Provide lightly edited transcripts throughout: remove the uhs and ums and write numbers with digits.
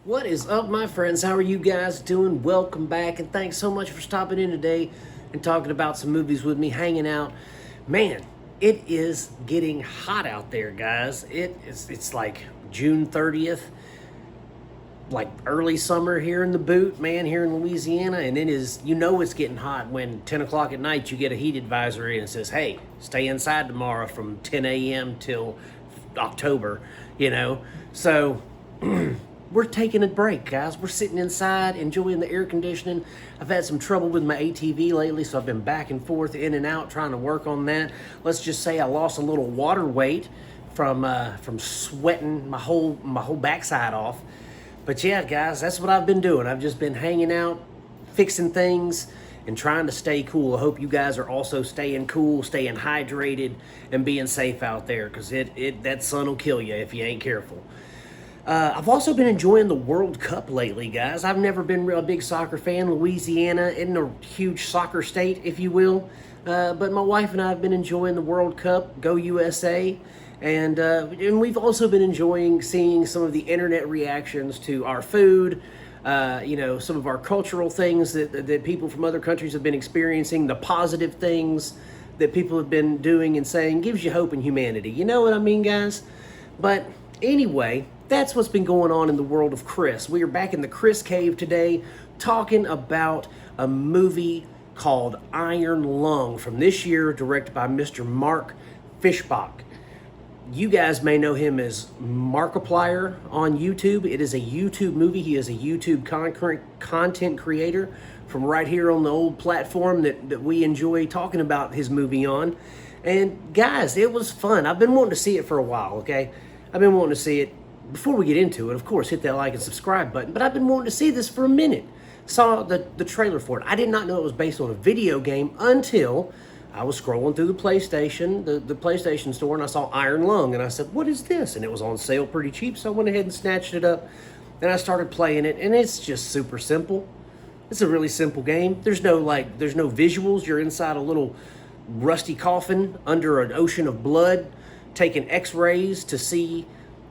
What is up, my friends? How are you guys doing? Welcome back, and thanks so much for stopping in today and talking about some movies with me, hanging out. Man, it is getting hot out there, guys. It's like June 30th, like early summer here in the boot, man, here in Louisiana, and it is, it's getting hot when 10 o'clock at night you get a heat advisory and it says, hey, stay inside tomorrow from 10 a.m. till October, you know? So we're taking a break, guys. We're sitting inside enjoying the air conditioning. I've had some trouble with my ATV lately, so I've been back and forth, in and out, trying to work on that. Let's just say I lost a little water weight from sweating my whole backside off. But yeah, guys, that's what I've been doing. I've just been hanging out, fixing things, and trying to stay cool. I hope you guys are also staying cool, staying hydrated, and being safe out there, because that sun will kill you if you ain't careful. I've also been enjoying the World Cup lately, guys. I've never been a big soccer fan. Louisiana isn't a huge soccer state, if you will. But my wife and I have been enjoying the World Cup. Go USA. And we've also been enjoying seeing some of the internet reactions to our food, some of our cultural things that people from other countries have been experiencing, the positive things that people have been doing and saying. Gives you hope in humanity. You know what I mean, guys? But anyway, that's what's been going on in the world of Chris. We are back in the Chris Cave today talking about a movie called Iron Lung from this year, directed by Mr. Mark FischBach. You guys may know him as Markiplier on YouTube. It is a YouTube movie. He is a YouTube content creator from right here on the old platform that we enjoy talking about his movie on. And guys, it was fun. I've been wanting to see it for a while, okay? I've been wanting to see it. Before we get into it, of course, hit that like and subscribe button. But I've been wanting to see this for a minute. Saw the trailer for it. I did not know it was based on a video game until I was scrolling through the PlayStation store, and I saw Iron Lung, and I said, what is this? And it was on sale pretty cheap, so I went ahead and snatched it up, and I started playing it, and it's just super simple. It's a really simple game. There's no visuals. You're inside a little rusty coffin under an ocean of blood, taking x-rays to see,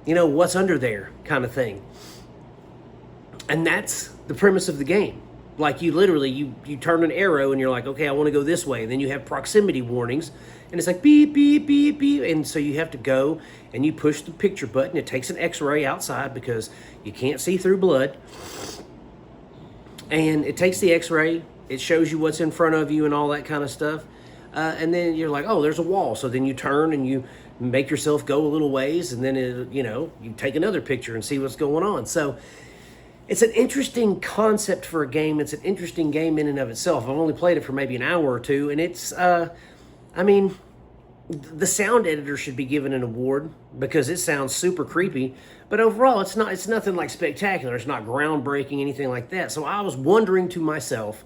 what's under there, kind of thing. And that's the premise of the game. Like, you literally, you turn an arrow and you're like, okay, I want to go this way. And then you have proximity warnings, and it's like beep, beep, beep, beep. And so you have to go and you push the picture button. It takes an x-ray outside because you can't see through blood. And it takes the x-ray. It shows you what's in front of you and all that kind of stuff. And then you're like, oh, there's a wall. So then you turn and you make yourself go a little ways, and then you take another picture and see what's going on. So it's an interesting concept for a game. It's an interesting game in and of itself. I've only played it for maybe an hour or two, and it's the sound editor should be given an award because it sounds super creepy. But overall, it's nothing like spectacular. It's not groundbreaking, anything like that. So I was wondering to myself,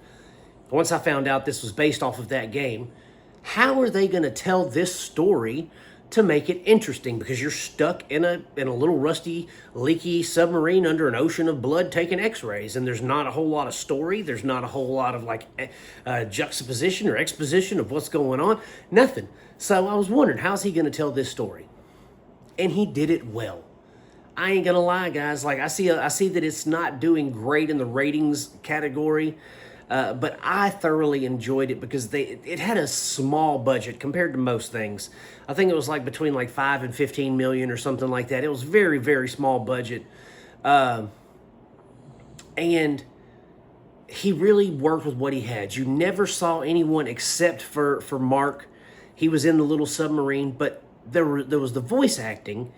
once I found out this was based off of that game, how are they going to tell this story to make it interesting? Because you're stuck in a little rusty, leaky submarine under an ocean of blood taking x-rays, and there's not a whole lot of story. There's not a whole lot of juxtaposition or exposition of what's going on. Nothing. So I was wondering, how's he going to tell this story? And he did it well. I ain't gonna lie, guys. Like, I see that it's not doing great in the ratings category. But I thoroughly enjoyed it because it had a small budget compared to most things. I think it was like between like 5 and 15 million or something like that. It was very, very small budget. And he really worked with what he had. You never saw anyone except for Mark. He was in the little submarine, but there was the voice acting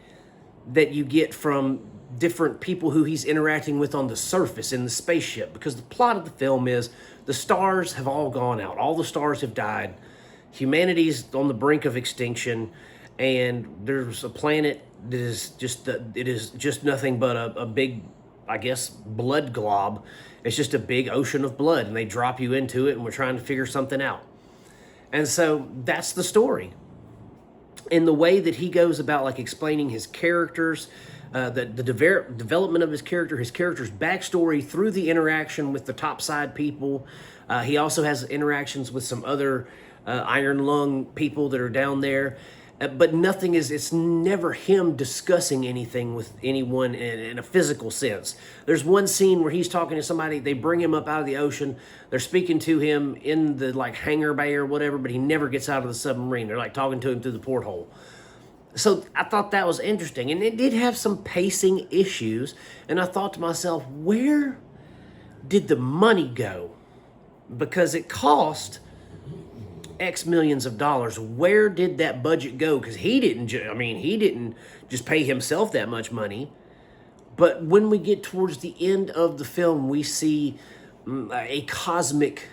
that you get from different people who he's interacting with on the surface in the spaceship, because the plot of the film is the stars have all gone out. All the stars have died. Humanity's on the brink of extinction, and there's a planet that is just nothing but a big, I guess, blood glob. It's just a big ocean of blood, and they drop you into it, and we're trying to figure something out. And so that's the story. In the way that he goes about like explaining his characters, the development of his character's backstory through the interaction with the topside people. He also has interactions with some other Iron Lung people that are down there. but nothing is, it's never him discussing anything with anyone in a physical sense. There's one scene where he's talking to somebody, they bring him up out of the ocean, they're speaking to him in the like hangar bay or whatever, but he never gets out of the submarine. They're like talking to him through the porthole. So I thought that was interesting, and it did have some pacing issues, and I thought to myself, where did the money go? Because it cost X millions of dollars. Where did that budget go? Because he didn't just pay himself that much money. But when we get towards the end of the film, we see a cosmic,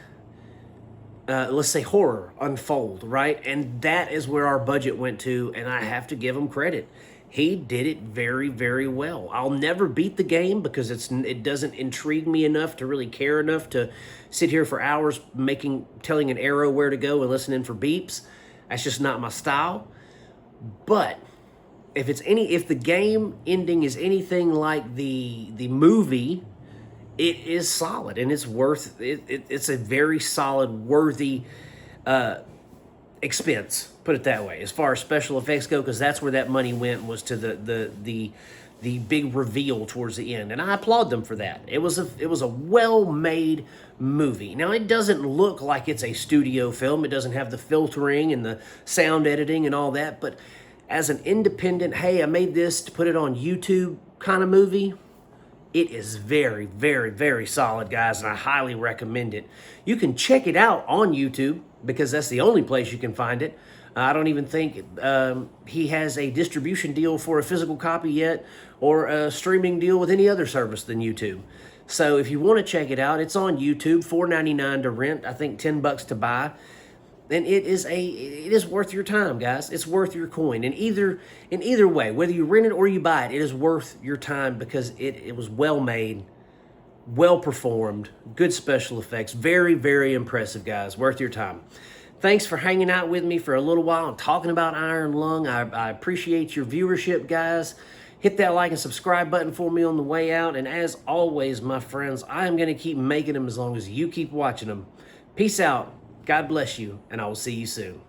let's say, horror unfold, right? And that is where our budget went to, and I have to give him credit. He did it very, very well. I'll never beat the game because it doesn't intrigue me enough to really care enough to sit here for hours telling an arrow where to go and listening for beeps. That's just not my style. But if the game ending is anything like the movie, it is solid and it's worth it. It's a very solid, worthy expense, put it that way, as far as special effects go, because that's where that money went, was to the big reveal towards the end, and I applaud them for that. It was a well-made movie. Now, it doesn't look like it's a studio film. It doesn't have the filtering and the sound editing and all that, but as an independent, hey, I made this to put it on YouTube kind of movie, it is very, very, very solid, guys, and I highly recommend it. You can check it out on YouTube because that's the only place you can find it. I don't even think he has a distribution deal for a physical copy yet, or a streaming deal with any other service than YouTube. So if you want to check it out, it's on YouTube, $4.99 to rent, I think $10 to buy. And it is worth your time, guys. It's worth your coin. In either way, whether you rent it or you buy it, it is worth your time because it was well made, well performed, good special effects. Very, very impressive, guys. Worth your time. Thanks for hanging out with me for a little while and talking about Iron Lung. I appreciate your viewership, guys. Hit that like and subscribe button for me on the way out. And as always, my friends, I am going to keep making them as long as you keep watching them. Peace out. God bless you, and I will see you soon.